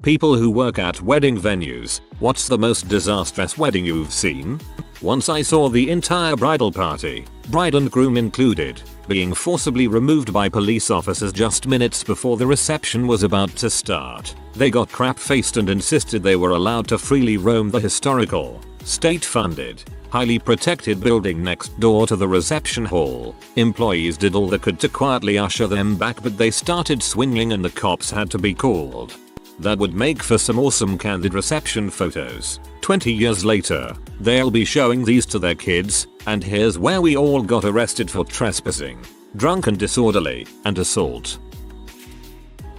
People who work at wedding venues, what's the most disastrous wedding you've seen? Once I saw the entire bridal party, bride and groom included, being forcibly removed by police officers just minutes before the reception was about to start. They got crap-faced and insisted they were allowed to freely roam the historical, state-funded, highly protected building next door to the reception hall. Employees did all they could to quietly usher them back, but they started swinging and the cops had to be called. That would make for some awesome candid reception photos. 20 years later, they'll be showing these to their kids, and here's where we all got arrested for trespassing, drunk and disorderly, and assault.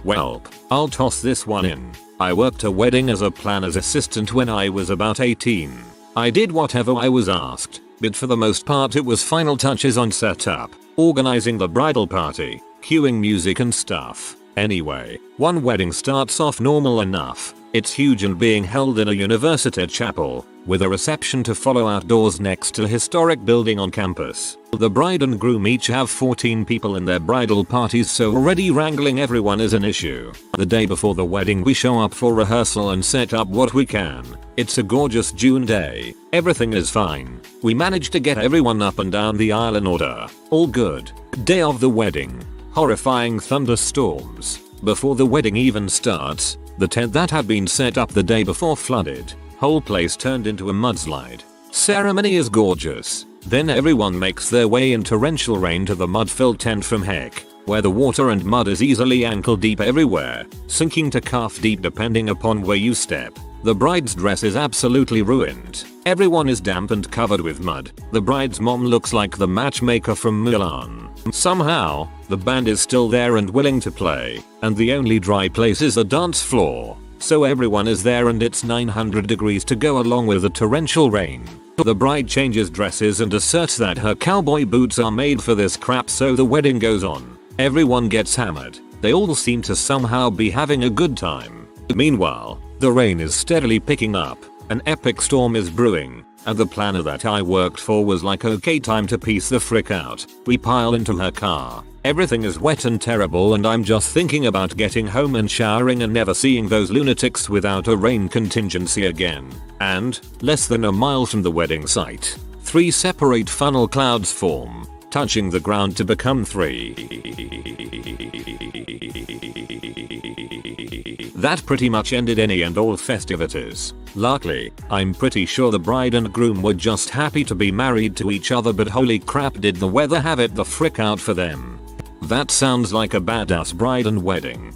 Well, I'll toss this one in. I worked a wedding as a planner's assistant when I was about 18. I did whatever I was asked, but for the most part it was final touches on setup, organizing the bridal party, queuing music and stuff. Anyway, one wedding starts off normal enough. It's huge and being held in a university chapel, with a reception to follow outdoors next to a historic building on campus. The bride and groom each have 14 people in their bridal parties, so already wrangling everyone is an issue. The day before the wedding we show up for rehearsal and set up what we can. It's a gorgeous June day. Everything is fine. We managed to get everyone up and down the aisle in order. All good. Day of the wedding. Horrifying thunderstorms. Before the wedding even starts, the tent that had been set up the day before flooded. Whole place turned into a mudslide. Ceremony is gorgeous. Then everyone makes their way in torrential rain to the mud-filled tent from heck, where the water and mud is easily ankle deep everywhere, sinking to calf deep depending upon where you step. The bride's dress is absolutely ruined. Everyone is damp and covered with mud. The bride's mom looks like the matchmaker from Mulan. Somehow, the band is still there and willing to play, and the only dry place is the dance floor. So everyone is there and it's 900 degrees to go along with the torrential rain. The bride changes dresses and asserts that her cowboy boots are made for this crap, so the wedding goes on. Everyone gets hammered. They all seem to somehow be having a good time. Meanwhile, the rain is steadily picking up. An epic storm is brewing, and the planner that I worked for was like, okay, time to peace the frick out. We pile into her car. Everything is wet and terrible, and I'm just thinking about getting home and showering and never seeing those lunatics without a rain contingency again. And, less than a mile from the wedding site, 3 separate funnel clouds form, touching the ground to become 3. That pretty much ended any and all festivities. Luckily, I'm pretty sure the bride and groom were just happy to be married to each other, but holy crap, did the weather have it the frick out for them. That sounds like a badass bride and wedding.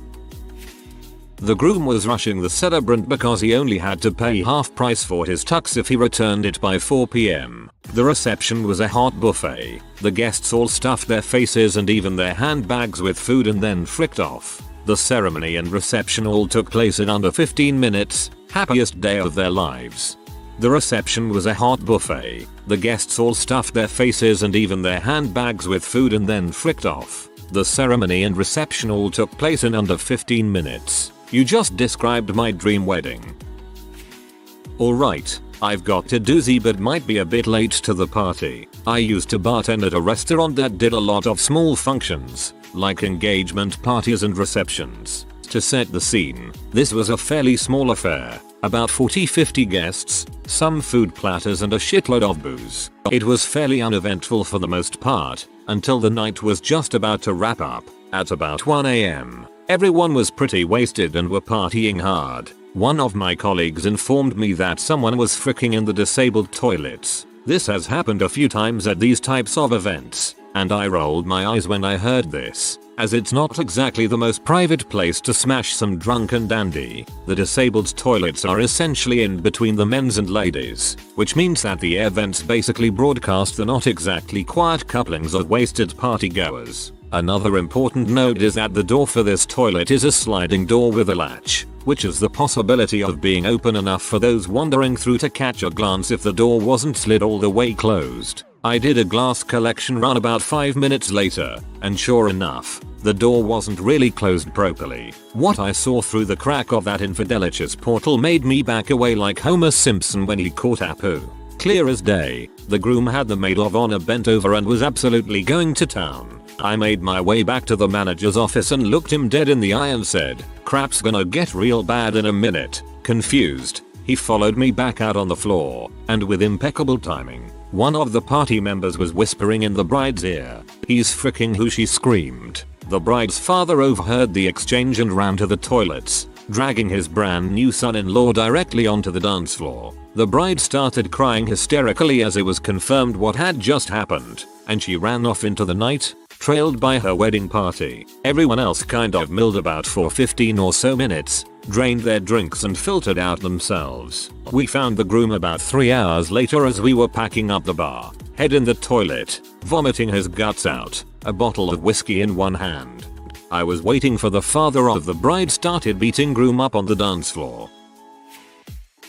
The groom was rushing the celebrant because he only had to pay half price for his tux if he returned it by 4 p.m. The reception was a hot buffet. The guests all stuffed their faces and even their handbags with food and then fricked off. The ceremony and reception all took place in under 15 minutes. Happiest day of their lives. The reception was a hot buffet. The guests all stuffed their faces and even their handbags with food and then fricked off. The ceremony and reception all took place in under 15 minutes. You just described my dream wedding. Alright, I've got a doozy but might be a bit late to the party. I used to bartend at a restaurant that did a lot of small functions, like engagement parties and receptions. To set the scene, this was a fairly small affair, about 40-50 guests, some food platters and a shitload of booze. It was fairly uneventful for the most part, until the night was just about to wrap up. At about 1 a.m., everyone was pretty wasted and were partying hard. One of my colleagues informed me that someone was fricking in the disabled toilets. This has happened a few times at these types of events, and I rolled my eyes when I heard this, as it's not exactly the most private place to smash some drunken dandy. The disabled toilets are essentially in between the men's and ladies, which means that the air vents basically broadcast the not exactly quiet couplings of wasted partygoers. Another important note is that the door for this toilet is a sliding door with a latch, which has the possibility of being open enough for those wandering through to catch a glance if the door wasn't slid all the way closed. I did a glass collection run about 5 minutes later, and sure enough, the door wasn't really closed properly. What I saw through the crack of that infidelicious portal made me back away like Homer Simpson when he caught Apu. Clear as day, the groom had the maid of honor bent over and was absolutely going to town. I made my way back to the manager's office and looked him dead in the eye and said, "Crap's gonna get real bad in a minute." Confused, he followed me back out on the floor, and with impeccable timing, one of the party members was whispering in the bride's ear, "He's freaking who," she screamed. The bride's father overheard the exchange and ran to the toilets, dragging his brand new son-in-law directly onto the dance floor. The bride started crying hysterically as it was confirmed what had just happened, and she ran off into the night, trailed by her wedding party. Everyone else kind of milled about for 15 or so minutes, drained their drinks and filtered out themselves. We found the groom about 3 hours later as we were packing up the bar, head in the toilet, vomiting his guts out, a bottle of whiskey in one hand. I was waiting for the father of the bride started beating groom up on the dance floor.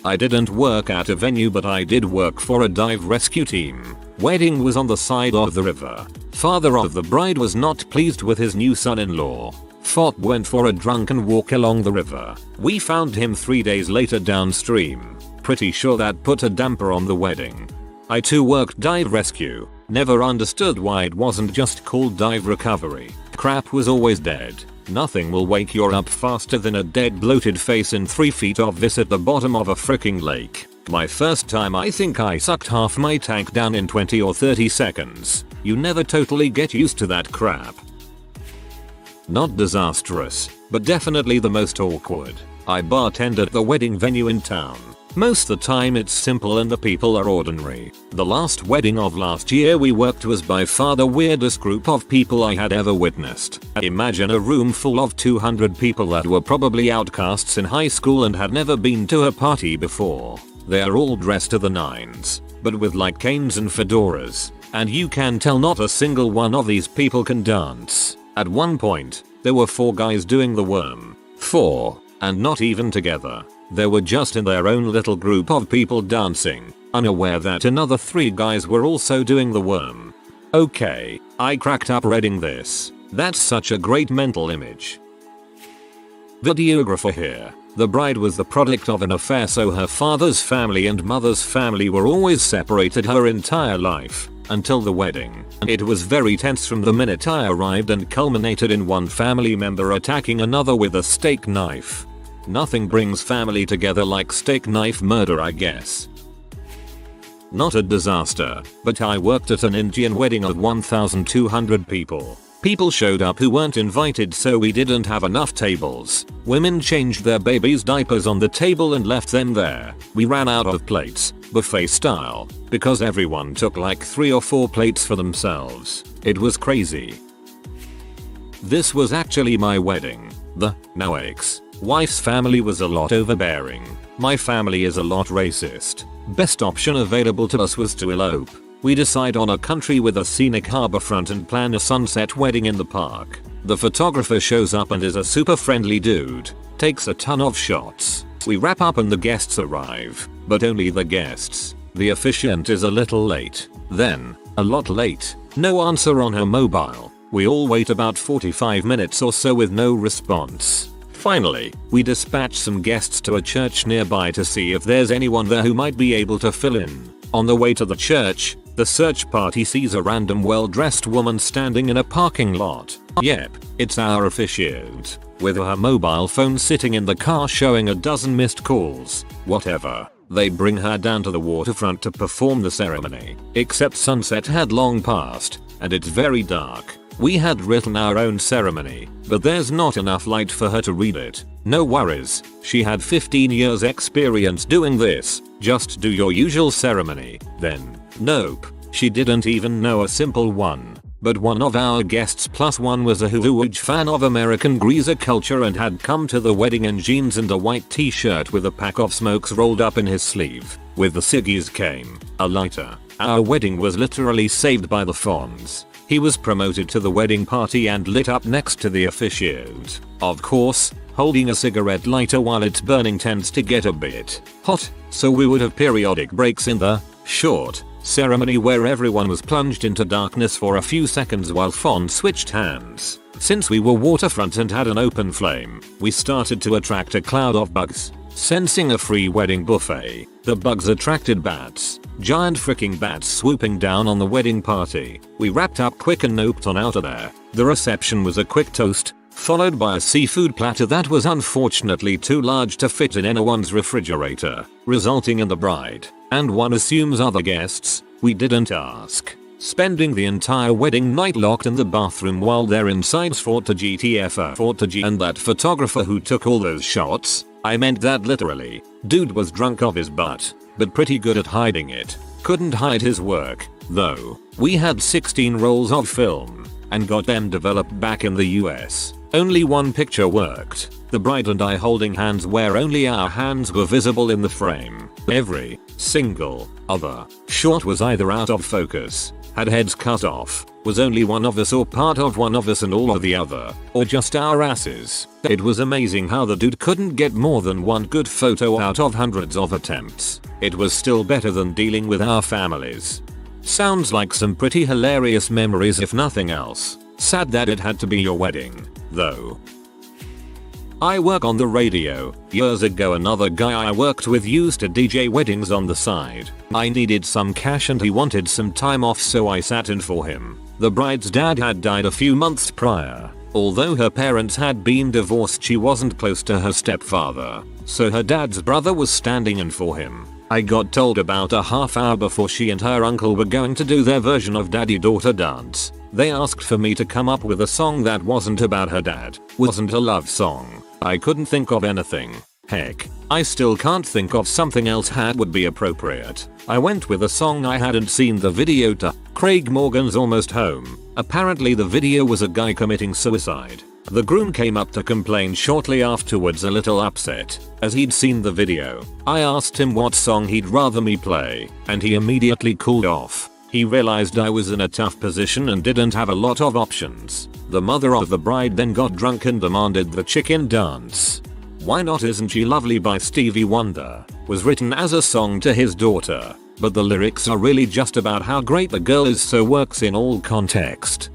I didn't work at a venue, but I did work for a dive rescue team. Wedding was on the side of the river. Father of the bride was not pleased with his new son-in-law. Fop went for a drunken walk along the river. We found him 3 days later downstream. Pretty sure that put a damper on the wedding. I too worked dive rescue. Never understood why it wasn't just called dive recovery. Crap was always dead. Nothing will wake you up faster than a dead bloated face in 3 feet of this at the bottom of a fricking lake. My first time, I think I sucked half my tank down in 20 or 30 seconds. You never totally get used to that crap. Not disastrous, but definitely the most awkward. I bartend at the wedding venue in town. Most of the time it's simple and the people are ordinary. The last wedding of last year we worked was by far the weirdest group of people I had ever witnessed. Imagine a room full of 200 people that were probably outcasts in high school and had never been to a party before. They are all dressed to the nines, but with like canes and fedoras, and you can tell not a single one of these people can dance. At one point, there were 4 guys doing the worm. 4, and not even together. They were just in their own little group of people dancing, unaware that another 3 guys were also doing the worm. Okay, I cracked up reading this. That's such a great mental image. Videographer here. The bride was the product of an affair, so her father's family and mother's family were always separated her entire life, until the wedding. It was very tense from the minute I arrived and culminated in one family member attacking another with a steak knife. Nothing brings family together like steak knife murder, I guess. Not a disaster, but I worked at an Indian wedding of 1,200 people. People showed up who weren't invited, so we didn't have enough tables. Women changed their babies' diapers on the table and left them there. We ran out of plates, buffet style, because everyone took like 3 or 4 plates for themselves. It was crazy. This was actually my wedding. The wife's family was a lot overbearing. My family is a lot racist. Best option available to us was to elope. We decide on a country with a scenic harborfront and plan a sunset wedding in the park. The photographer shows up and is a super friendly dude. Takes a ton of shots. We wrap up and the guests arrive. But only the guests. The officiant is a little late. Then, a lot late. No answer on her mobile. We all wait about 45 minutes or so with no response. Finally, we dispatch some guests to a church nearby to see if there's anyone there who might be able to fill in. On the way to the church, the search party sees a random well-dressed woman standing in a parking lot. Yep, it's our officiant, with her mobile phone sitting in the car showing a dozen missed calls. Whatever. They bring her down to the waterfront to perform the ceremony. Except sunset had long passed, and it's very dark. We had written our own ceremony, but there's not enough light for her to read it. No worries, she had 15 years experience doing this. Just do your usual ceremony, then. Nope, she didn't even know a simple one. But one of our guests plus one was a huge fan of American greaser culture and had come to the wedding in jeans and a white t-shirt with a pack of smokes rolled up in his sleeve. With the ciggies came a lighter. Our wedding was literally saved by the Fonz. He was promoted to the wedding party and lit up next to the officiant. Of course, holding a cigarette lighter while it's burning tends to get a bit hot, so we would have periodic breaks in the short ceremony where everyone was plunged into darkness for a few seconds while Fonz switched hands. Since we were waterfront and had an open flame, we started to attract a cloud of bugs. Sensing a free wedding buffet, the bugs attracted bats. Giant freaking bats swooping down on the wedding party. We wrapped up quick and noped on out of there. The reception was a quick toast, followed by a seafood platter that was unfortunately too large to fit in anyone's refrigerator, resulting in the bride, and one assumes other guests, we didn't ask, spending the entire wedding night locked in the bathroom while their insides fought to GTFO and that photographer who took all those shots, I meant that literally, dude was drunk off his butt, but pretty good at hiding it. Couldn't hide his work, though. We had 16 rolls of film, and got them developed back in the US. Only one picture worked, the bride and I holding hands where only our hands were visible in the frame. Every single other shot was either out of focus, had heads cut off, was only one of us or part of one of us and all of the other, or just our asses. It was amazing how the dude couldn't get more than one good photo out of hundreds of attempts. It was still better than dealing with our families. Sounds like some pretty hilarious memories if nothing else. Sad that it had to be your wedding, though. I work on the radio. Years ago another guy I worked with used to DJ weddings on the side. I needed some cash and he wanted some time off, so I sat in for him. The bride's dad had died a few months prior. Although her parents had been divorced, she wasn't close to her stepfather, so her dad's brother was standing in for him. I got told about a half hour before she and her uncle were going to do their version of daddy-daughter dance. They asked for me to come up with a song that wasn't about her dad, wasn't a love song. I couldn't think of anything. Heck, I still can't think of something else that would be appropriate. I went with a song I hadn't seen the video to, Craig Morgan's Almost Home. Apparently the video was a guy committing suicide. The groom came up to complain shortly afterwards, a little upset, as he'd seen the video. I asked him what song he'd rather me play, and he immediately cooled off. He realized I was in a tough position and didn't have a lot of options. The mother of the bride then got drunk and demanded the chicken dance. Why Not Isn't She Lovely by Stevie Wonder was written as a song to his daughter, but the lyrics are really just about how great the girl is, so works in all context.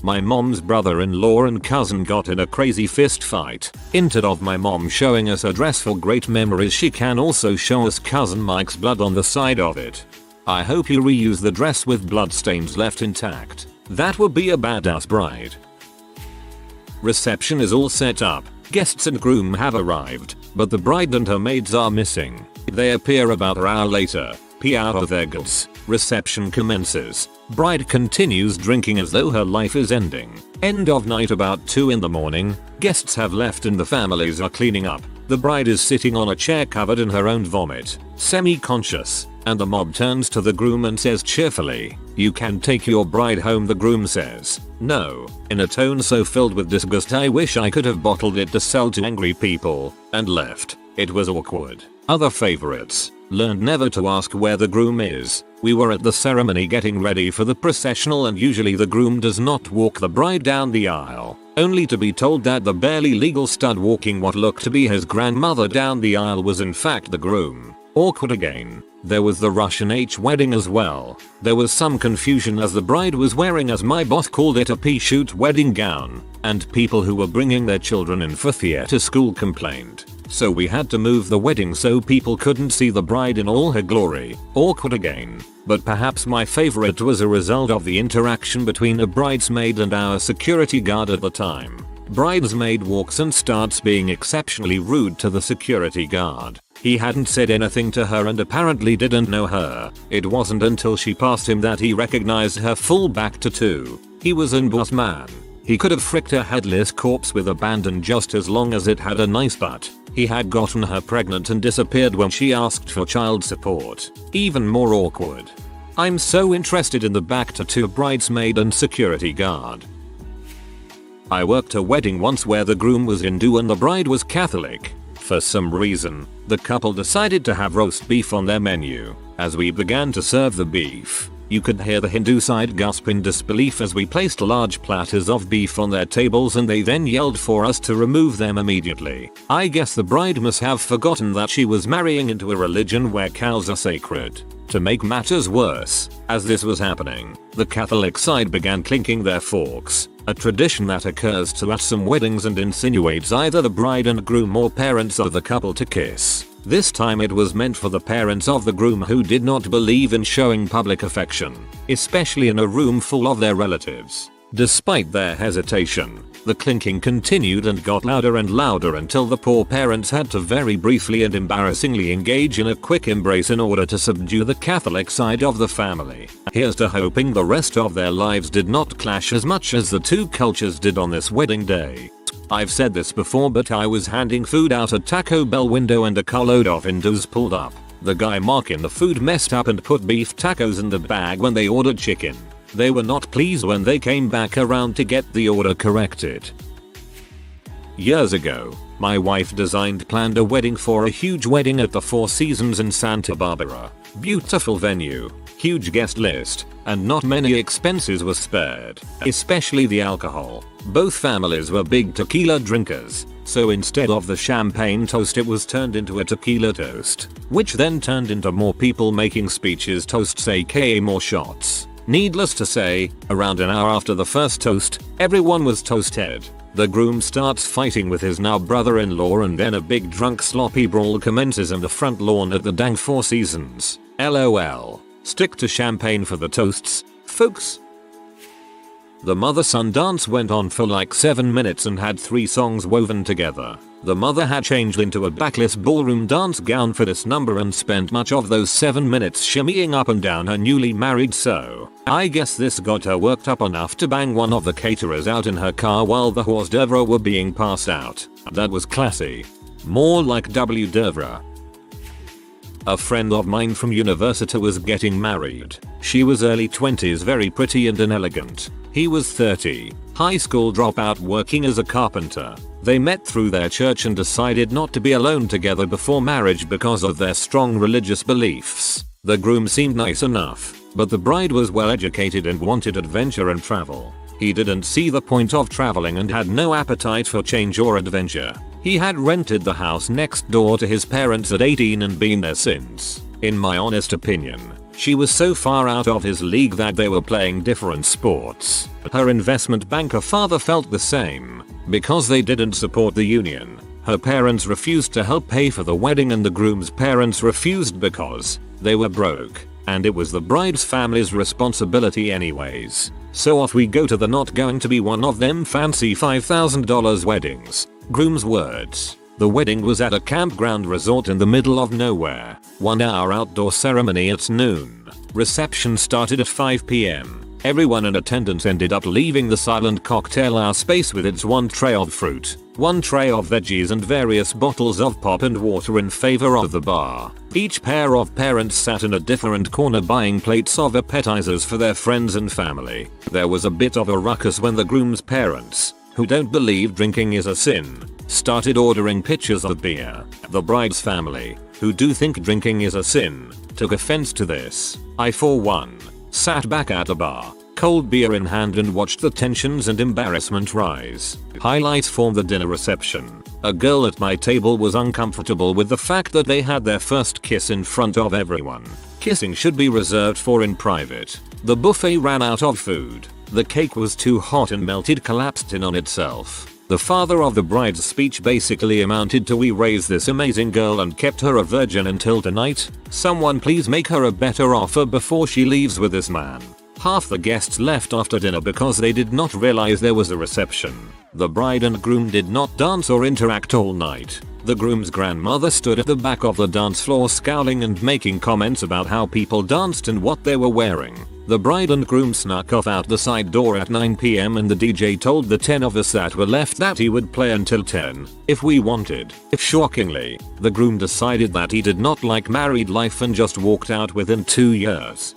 My mom's brother-in-law and cousin got in a crazy fist fight. Instead of my mom showing us a dress for great memories, she can also show us cousin Mike's blood on the side of it. I hope you reuse the dress with bloodstains left intact. That would be a badass bride. Reception is all set up. Guests and groom have arrived, but the bride and her maids are missing. They appear about an hour later, pee out of their goods. Reception commences. Bride continues drinking as though her life is ending. End of night about 2 in the morning. Guests have left and the families are cleaning up. The bride is sitting on a chair covered in her own vomit, semi-conscious, and the mob turns to the groom and says cheerfully, "You can take your bride home." The groom says, "No," in a tone so filled with disgust I wish I could have bottled it to sell to angry people, and left. It was awkward. Other favorites. Learned never to ask where the groom is. We were at the ceremony getting ready for the processional, and usually the groom does not walk the bride down the aisle, only to be told that the barely legal stud walking what looked to be his grandmother down the aisle was in fact the groom. Awkward again. There was the Russian H wedding as well. There was some confusion as the bride was wearing, as my boss called it, a pea-shoot wedding gown, and people who were bringing their children in for theater school complained. So we had to move the wedding so people couldn't see the bride in all her glory. Awkward again. But perhaps my favorite was a result of the interaction between a bridesmaid and our security guard at the time. Bridesmaid walks and starts being exceptionally rude to the security guard. He hadn't said anything to her and apparently didn't know her. It wasn't until she passed him that he recognized her full back tattoo. He was an boss man. He could have fricked a headless corpse with abandon just as long as it had a nice butt. He had gotten her pregnant and disappeared when she asked for child support. Even more awkward. I'm so interested in the back tattoo bridesmaid and security guard. I worked a wedding once where the groom was Hindu and the bride was Catholic. For some reason, the couple decided to have roast beef on their menu. As we began to serve the beef, you could hear the Hindu side gasp in disbelief as we placed large platters of beef on their tables, and they then yelled for us to remove them immediately. I guess the bride must have forgotten that she was marrying into a religion where cows are sacred. To make matters worse, as this was happening, the Catholic side began clinking their forks. a tradition that occurs at some weddings and insinuates either the bride and groom or parents of the couple to kiss. This time it was meant for the parents of the groom who did not believe in showing public affection, especially in a room full of their relatives. Despite their hesitation, the clinking continued and got louder and louder until the poor parents had to very briefly and embarrassingly engage in a quick embrace in order to subdue the Catholic side of the family. Here's to hoping the rest of their lives did not clash as much as the two cultures did on this wedding day. I've said this before, but I was handing food out at Taco Bell window and a carload of Hindus pulled up. The guy marking the food messed up and put beef tacos in the bag when they ordered chicken. They were not pleased when they came back around to get the order corrected. Years ago, my wife planned a wedding for a huge wedding at the Four Seasons in Santa Barbara. Beautiful venue, huge guest list, and not many expenses were spared, especially the alcohol. Both families were big tequila drinkers, so instead of the champagne toast it was turned into a tequila toast, which then turned into more people making speeches toasts, aka more shots. Needless to say, around an hour after the first toast, everyone was toasted. The groom starts fighting with his now brother-in-law and then a big drunk sloppy brawl commences in the front lawn at the dang Four Seasons. LOL. Stick to champagne for the toasts, folks. The mother-son dance went on for like 7 minutes and had 3 songs woven together. The mother had changed into a backless ballroom dance gown for this number and spent much of those 7 minutes shimmying up and down her newly married so. I guess this got her worked up enough to bang one of the caterers out in her car while the hors d'oeuvres were being passed out. That was classy. More like hors d'oeuvres. A friend of mine from university was getting married. She was early 20s, very pretty and inelegant. He was 30, high school dropout working as a carpenter. They met through their church and decided not to be alone together before marriage because of their strong religious beliefs. The groom seemed nice enough, but the bride was well educated and wanted adventure and travel. He didn't see the point of traveling and had no appetite for change or adventure. He had rented the house next door to his parents at 18 and been there since. In my honest opinion, she was so far out of his league that they were playing different sports. Her investment banker father felt the same. Because they didn't support the union, her parents refused to help pay for the wedding and the groom's parents refused because they were broke, and it was the bride's family's responsibility anyways. So off we go to the not going to be one of them fancy $5,000 weddings. Groom's words. The wedding was at a campground resort in the middle of nowhere. 1 hour outdoor ceremony at noon. Reception started at 5 p.m. Everyone in attendance ended up leaving the silent cocktail hour space with its 1 tray of fruit, 1 tray of veggies and various bottles of pop and water in favor of the bar. Each pair of parents sat in a different corner buying plates of appetizers for their friends and family. There was a bit of a ruckus when the groom's parents, who don't believe drinking is a sin, started ordering pitchers of beer. The bride's family, who do think drinking is a sin, took offense to this. I for one, sat back at a bar, cold beer in hand and watched the tensions and embarrassment rise. Highlights formed the dinner reception. A girl at my table was uncomfortable with the fact that they had their first kiss in front of everyone. Kissing should be reserved for in private. The buffet ran out of food. The cake was too hot and melted, collapsed in on itself. The father of the bride's speech basically amounted to, "We raised this amazing girl and kept her a virgin until tonight. Someone please make her a better offer before she leaves with this man." Half the guests left after dinner because they did not realize there was a reception. The bride and groom did not dance or interact all night. The groom's grandmother stood at the back of the dance floor scowling and making comments about how people danced and what they were wearing. The bride and groom snuck off out the side door at 9 p.m. and the DJ told the 10 of us that were left that he would play until 10 if we wanted. Shockingly, the groom decided that he did not like married life and just walked out within 2 years.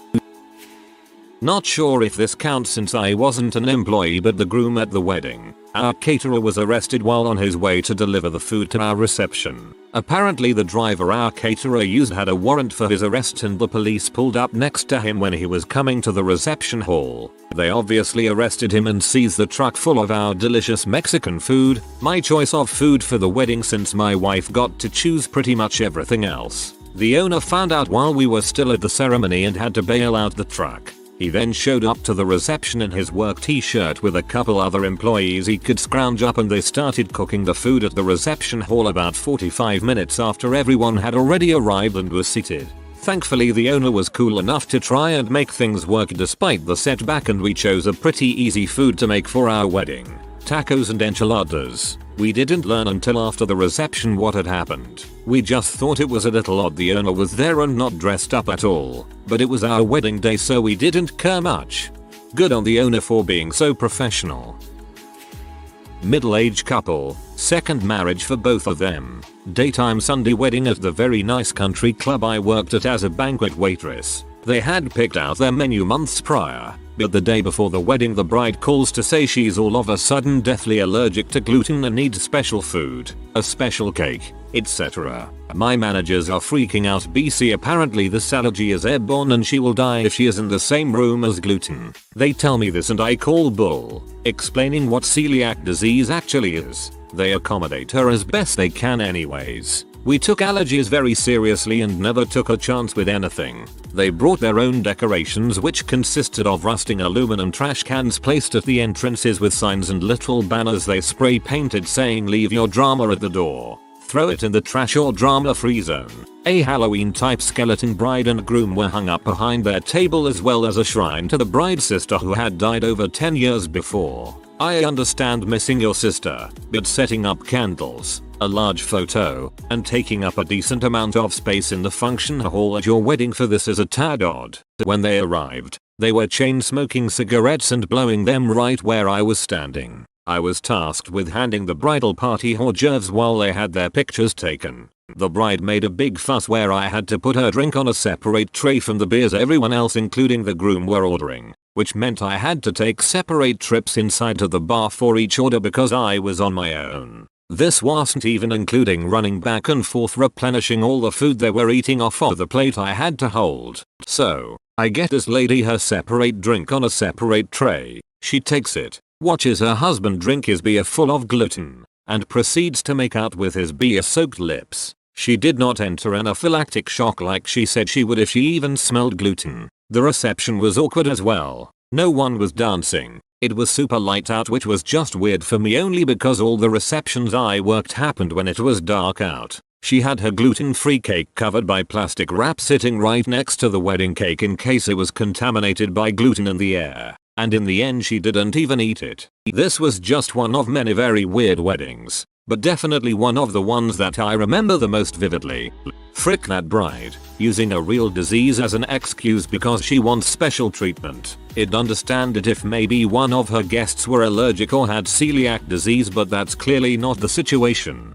Not sure if this counts since I wasn't an employee, but the groom at the wedding, our caterer, was arrested while on his way to deliver the food to our reception. Apparently the driver our caterer used had a warrant for his arrest and the police pulled up next to him when he was coming to the reception hall. They obviously arrested him and seized the truck full of our delicious Mexican food, my choice of food for the wedding since my wife got to choose pretty much everything else. The owner found out while we were still at the ceremony and had to bail out the truck. He then showed up to the reception in his work t-shirt with a couple other employees he could scrounge up, and they started cooking the food at the reception hall about 45 minutes after everyone had already arrived and was seated. Thankfully the owner was cool enough to try and make things work despite the setback, and we chose a pretty easy food to make for our wedding: tacos and enchiladas. We didn't learn until after the reception what had happened. We just thought it was a little odd the owner was there and not dressed up at all, but it was our wedding day so we didn't care much. Good on the owner for being so professional. Middle-aged couple, second marriage for both of them. Daytime Sunday wedding at the very nice country club I worked at as a banquet waitress. They had picked out their menu months prior, but the day before the wedding the bride calls to say she's all of a sudden deathly allergic to gluten and needs special food, a special cake, etc. My managers are freaking out. BC apparently this allergy is airborne and she will die if she is in the same room as gluten. They tell me this and I call bull, explaining what celiac disease actually is. They accommodate her as best they can anyways. We took allergies very seriously and never took a chance with anything. They brought their own decorations, which consisted of rusting aluminum trash cans placed at the entrances with signs and little banners they spray painted saying "Leave your drama at the door. Throw it in the trash or drama free zone." A Halloween type skeleton bride and groom were hung up behind their table, as well as a shrine to the bride's sister who had died over 10 years before. I understand missing your sister, but setting up candles, a large photo, and taking up a decent amount of space in the function hall at your wedding for this is a tad odd. When they arrived, they were chain smoking cigarettes and blowing them right where I was standing. I was tasked with handing the bridal party hors d'oeuvres while they had their pictures taken. The bride made a big fuss where I had to put her drink on a separate tray from the beers everyone else including the groom were ordering, which meant I had to take separate trips inside to the bar for each order because I was on my own. This wasn't even including running back and forth replenishing all the food they were eating off of the plate I had to hold. So, I get this lady her separate drink on a separate tray. She takes it, watches her husband drink his beer full of gluten, and proceeds to make out with his beer-soaked lips. She did not enter anaphylactic shock like she said she would if she even smelled gluten. The reception was awkward as well. No one was dancing. It was super light out, which was just weird for me only because all the receptions I worked happened when it was dark out. She had her gluten-free cake covered by plastic wrap sitting right next to the wedding cake in case it was contaminated by gluten in the air. And in the end she didn't even eat it. This was just one of many very weird weddings, but definitely one of the ones that I remember the most vividly. Frick that bride, using a real disease as an excuse because she wants special treatment. I'd understand it if maybe one of her guests were allergic or had celiac disease, but that's clearly not the situation.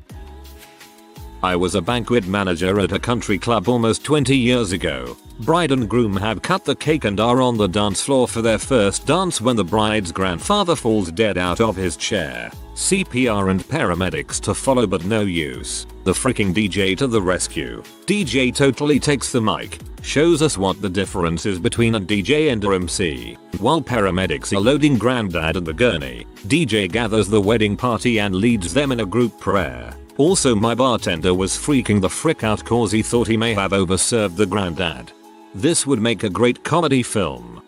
I was a banquet manager at a country club almost 20 years ago. Bride and groom had cut the cake and are on the dance floor for their first dance when the bride's grandfather falls dead out of his chair. CPR and paramedics to follow, but no use. The freaking DJ to the rescue. DJ totally takes the mic, shows us what the difference is between a DJ and a MC. While paramedics are loading granddad and the gurney, DJ gathers the wedding party and leads them in a group prayer. Also, my bartender was freaking the frick out cause he thought he may have overserved the granddad. This would make a great comedy film.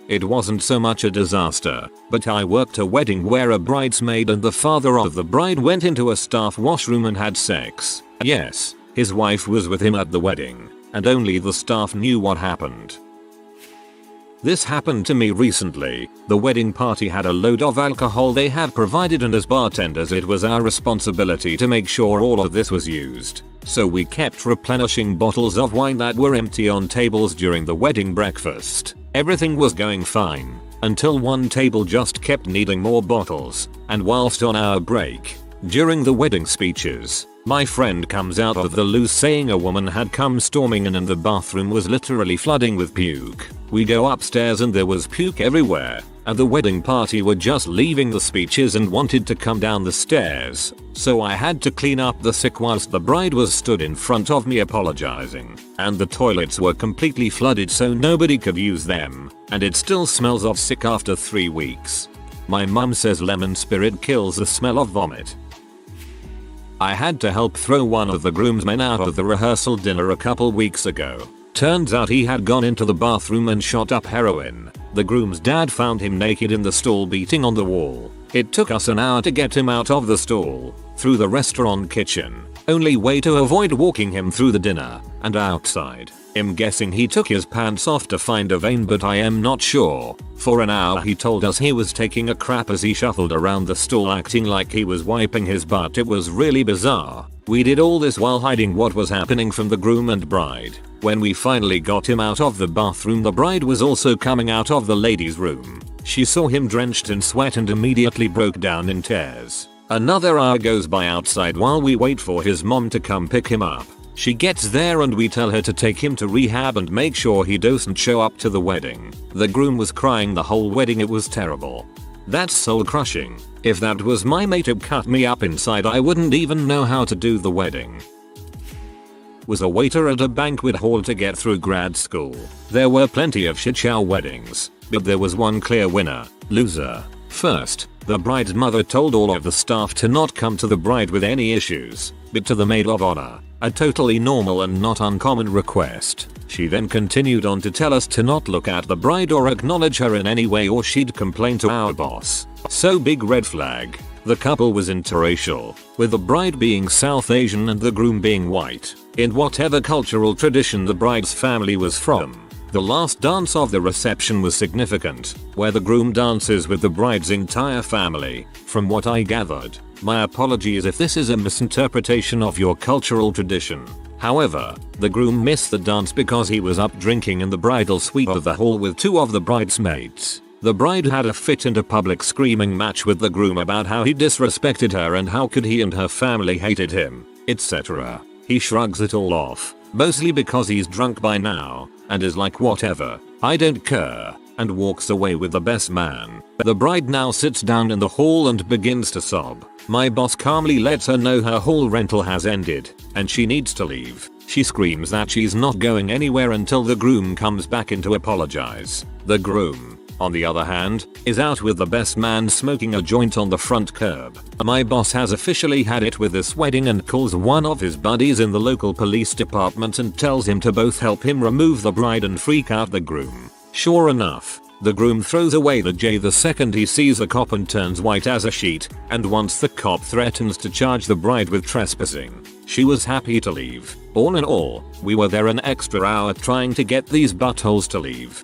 It wasn't so much a disaster, but I worked a wedding where a bridesmaid and the father of the bride went into a staff washroom and had sex. Yes, his wife was with him at the wedding, and only the staff knew what happened. This happened to me recently. The wedding party had a load of alcohol they had provided, and as bartenders it was our responsibility to make sure all of this was used. So we kept replenishing bottles of wine that were empty on tables during the wedding breakfast. Everything was going fine, until one table just kept needing more bottles, and whilst on our break, during the wedding speeches, my friend comes out of the loo saying a woman had come storming in and the bathroom was literally flooding with puke. We go upstairs and there was puke everywhere, and the wedding party were just leaving the speeches and wanted to come down the stairs, so I had to clean up the sick whilst the bride was stood in front of me apologizing, and the toilets were completely flooded so nobody could use them, and it still smells of sick after 3 weeks. My mum says lemon spirit kills the smell of vomit. I had to help throw one of the groomsmen out of the rehearsal dinner a couple weeks ago. Turns out he had gone into the bathroom and shot up heroin. The groom's dad found him naked in the stall beating on the wall. It took us an hour to get him out of the stall, through the restaurant kitchen. Only way to avoid walking him through the dinner, and outside. I'm guessing he took his pants off to find a vein, but I am not sure. For an hour he told us he was taking a crap as he shuffled around the stall acting like he was wiping his butt. It was really bizarre. We did all this while hiding what was happening from the groom and bride. When we finally got him out of the bathroom, the bride was also coming out of the ladies' room. She saw him drenched in sweat and immediately broke down in tears. Another hour goes by outside while we wait for his mom to come pick him up. She gets there and we tell her to take him to rehab and make sure he doesn't show up to the wedding. The groom was crying the whole wedding. It was terrible. That's soul crushing. If that was my mate, it'd cut me up inside. I wouldn't even know how to do the wedding. Was a waiter at a banquet hall to get through grad school. There were plenty of shitshow weddings, but there was one clear winner. Loser. First, the bride's mother told all of the staff to not come to the bride with any issues, but to the maid of honor. A totally normal and not uncommon request. She then continued on to tell us to not look at the bride or acknowledge her in any way or she'd complain to our boss. So big red flag. The couple was interracial, with the bride being South Asian and the groom being white, in whatever cultural tradition the bride's family was from. The last dance of the reception was significant, where the groom dances with the bride's entire family, from what I gathered. My apologies if this is a misinterpretation of your cultural tradition. However, the groom missed the dance because he was up drinking in the bridal suite of the hall with two of the bridesmaids. The bride had a fit and a public screaming match with the groom about how he disrespected her and how could he and her family hated him, etc. He shrugs it all off, mostly because he's drunk by now, and is like whatever, I don't care, and walks away with the best man. The bride now sits down in the hall and begins to sob. My boss calmly lets her know her hall rental has ended, and she needs to leave. She screams that she's not going anywhere until the groom comes back in to apologize. The groom, on the other hand, is out with the best man smoking a joint on the front curb. My boss has officially had it with this wedding and calls one of his buddies in the local police department and tells him to both help him remove the bride and freak out the groom. Sure enough, the groom throws away the J the second he sees a cop and turns white as a sheet, and once the cop threatens to charge the bride with trespassing. She was happy to leave. All in all, we were there an extra hour trying to get these buttholes to leave.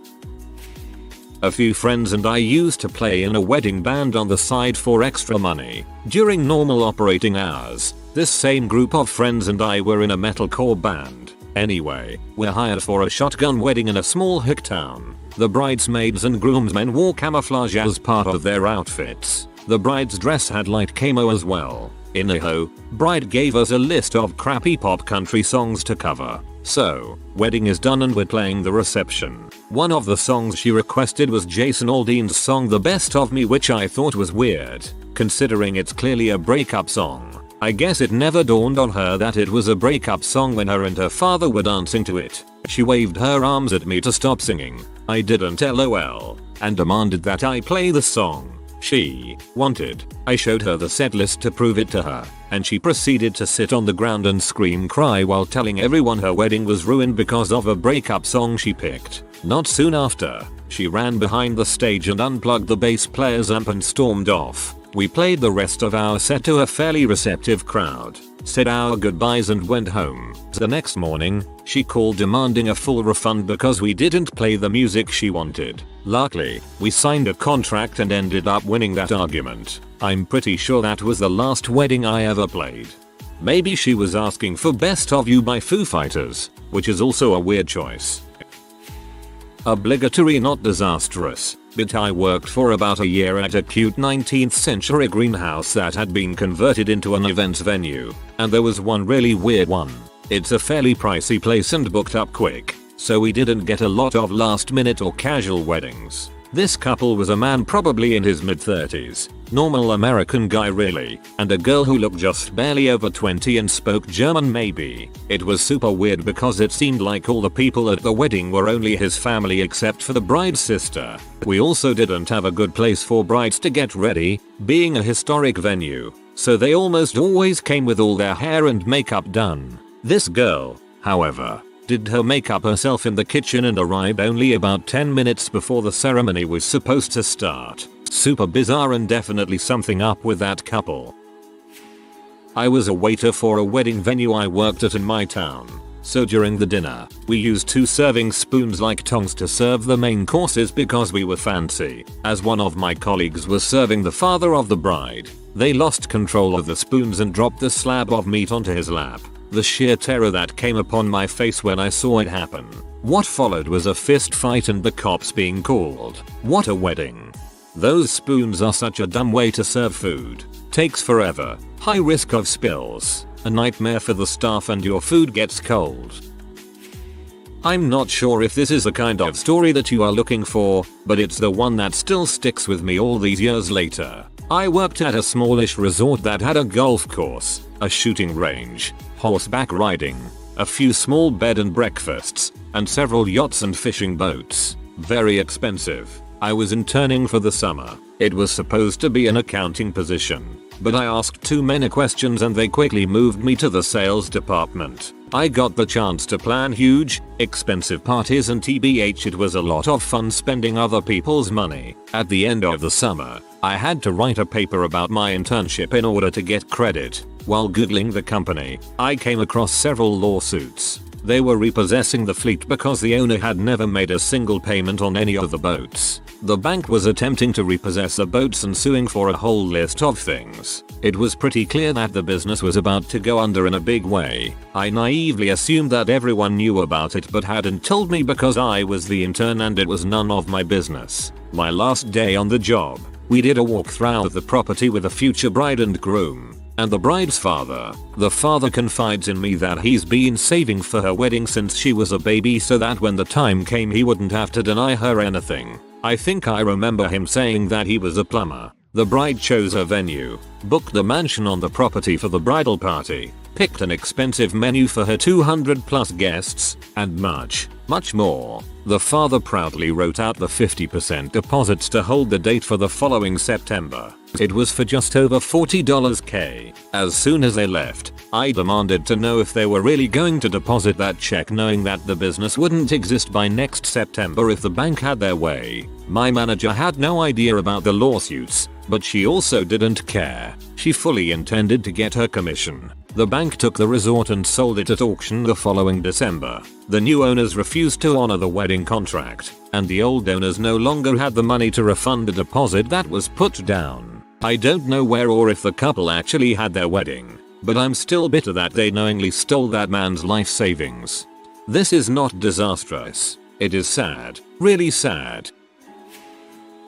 A few friends and I used to play in a wedding band on the side for extra money. During normal operating hours, this same group of friends and I were in a metalcore band. Anyway, we're hired for a shotgun wedding in a small hick town. The bridesmaids and groomsmen wore camouflage as part of their outfits. The bride's dress had light camo as well. Anyhow, bride gave us a list of crappy pop country songs to cover. So, wedding is done and we're playing the reception. One of the songs she requested was Jason Aldean's song The Best of Me, which I thought was weird, considering it's clearly a breakup song. I guess it never dawned on her that it was a breakup song when her and her father were dancing to it. She waved her arms at me to stop singing. I didn't lol, and demanded that I play the song she wanted. I showed her the set list to prove it to her, and she proceeded to sit on the ground and scream cry while telling everyone her wedding was ruined because of a breakup song she picked. Not soon after, she ran behind the stage and unplugged the bass player's amp and stormed off. We played the rest of our set to a fairly receptive crowd, said our goodbyes and went home. The next morning, she called demanding a full refund because we didn't play the music she wanted. Luckily, we signed a contract and ended up winning that argument. I'm pretty sure that was the last wedding I ever played. Maybe she was asking for Best of You by Foo Fighters, which is also a weird choice. Obligatory, not disastrous, but I worked for about a year at a cute 19th century greenhouse that had been converted into an events venue, and there was one really weird one. It's a fairly pricey place and booked up quick, so we didn't get a lot of last minute or casual weddings. This couple was a man probably in his mid-30s, normal American guy really, and a girl who looked just barely over 20 and spoke German maybe. It was super weird because it seemed like all the people at the wedding were only his family except for the bride's sister. We also didn't have a good place for brides to get ready, being a historic venue, so they almost always came with all their hair and makeup done. This girl, however, did her makeup herself in the kitchen and arrived only about 10 minutes before the ceremony was supposed to start. Super bizarre and definitely something up with that couple. I was a waiter for a wedding venue I worked at in my town. So during the dinner, we used 2 serving spoons like tongs to serve the main courses because we were fancy. As one of my colleagues was serving the father of the bride, they lost control of the spoons and dropped the slab of meat onto his lap. The sheer terror that came upon my face when I saw it happen. What followed was a fist fight and the cops being called. What a wedding. Those spoons are such a dumb way to serve food. Takes forever, high risk of spills, a nightmare for the staff, and your food gets cold. I'm not sure if this is the kind of story that you are looking for, but it's the one that still sticks with me all these years later. I worked at a smallish resort that had a golf course, a shooting range, horseback riding, a few small bed and breakfasts, and several yachts and fishing boats. Very expensive. I was interning for the summer. It was supposed to be an accounting position, but I asked too many questions and they quickly moved me to the sales department. I got the chance to plan huge, expensive parties, and TBH, it was a lot of fun spending other people's money. At the end of the summer, I had to write a paper about my internship in order to get credit. While googling the company, I came across several lawsuits. They were repossessing the fleet because the owner had never made a single payment on any of the boats. The bank was attempting to repossess the boats and suing for a whole list of things. It was pretty clear that the business was about to go under in a big way. I naively assumed that everyone knew about it but hadn't told me because I was the intern and it was none of my business. My last day on the job, we did a walkthrough of the property with the future bride and groom. And the bride's father. The father confides in me that he's been saving for her wedding since she was a baby so that when the time came he wouldn't have to deny her anything. I think I remember him saying that he was a plumber. The bride chose her venue, booked the mansion on the property for the bridal party, picked an expensive menu for her 200+ guests, and much more. The father proudly wrote out the 50% deposits to hold the date for the following September. It was for just over $40K. As soon as they left, I demanded to know if they were really going to deposit that check, knowing that the business wouldn't exist by next September if the bank had their way. My manager had no idea about the lawsuits, but she also didn't care. She fully intended to get her commission. The bank took the resort and sold it at auction the following December. The new owners refused to honor the wedding contract, and the old owners no longer had the money to refund the deposit that was put down. I don't know where or if the couple actually had their wedding, but I'm still bitter that they knowingly stole that man's life savings. This is not disastrous. It is sad, really sad.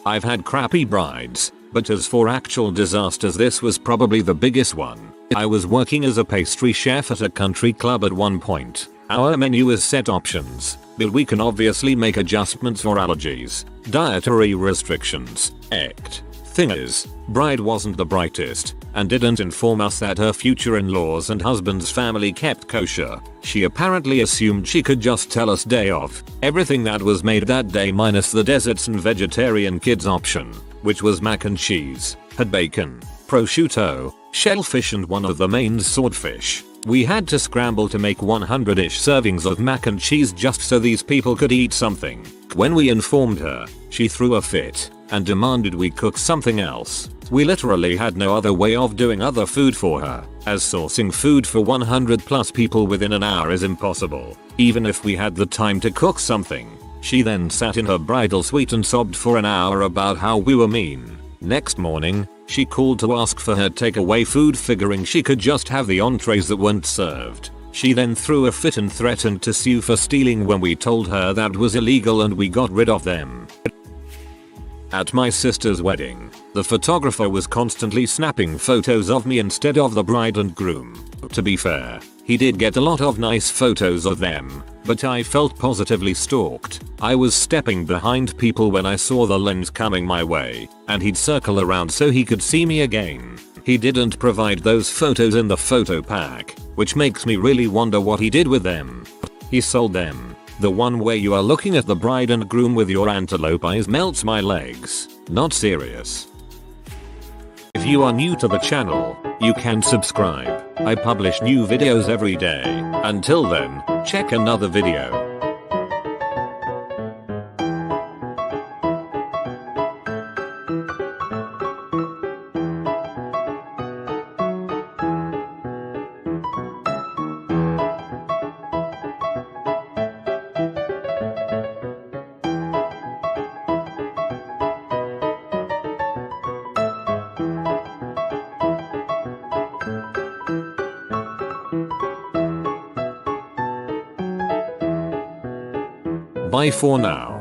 I've had crappy brides, but as for actual disasters, this was probably the biggest one. I was working as a pastry chef at a country club at one point. Our menu is set options, but we can obviously make adjustments for allergies, dietary restrictions, etc. Thing is, bride wasn't the brightest, and didn't inform us that her future in-laws and husband's family kept kosher. She apparently assumed she could just tell us day off everything that was made that day minus the desserts and vegetarian kids option, which was mac and cheese, had bacon, prosciutto, shellfish and one of the mains, swordfish. We had to scramble to make 100-ish servings of mac and cheese just so these people could eat something. When we informed her, she threw a fit and demanded we cook something else. We literally had no other way of doing other food for her, as sourcing food for 100+ people within an hour is impossible. Even if we had the time to cook something, she then sat in her bridal suite and sobbed for an hour about how we were mean. Next morning, she called to ask for her takeaway food, figuring she could just have the entrees that weren't served. She then threw a fit and threatened to sue for stealing when we told her that was illegal and we got rid of them. At my sister's wedding, the photographer was constantly snapping photos of me instead of the bride and groom. To be fair, he did get a lot of nice photos of them, but I felt positively stalked. I was stepping behind people when I saw the lens coming my way, and he'd circle around so he could see me again. He didn't provide those photos in the photo pack, which makes me really wonder what he did with them. He sold them. The one where you are looking at the bride and groom with your antelope eyes melts my legs. Not serious. If you are new to the channel, you can subscribe. I publish new videos every day. Until then, check another video. Bye for now.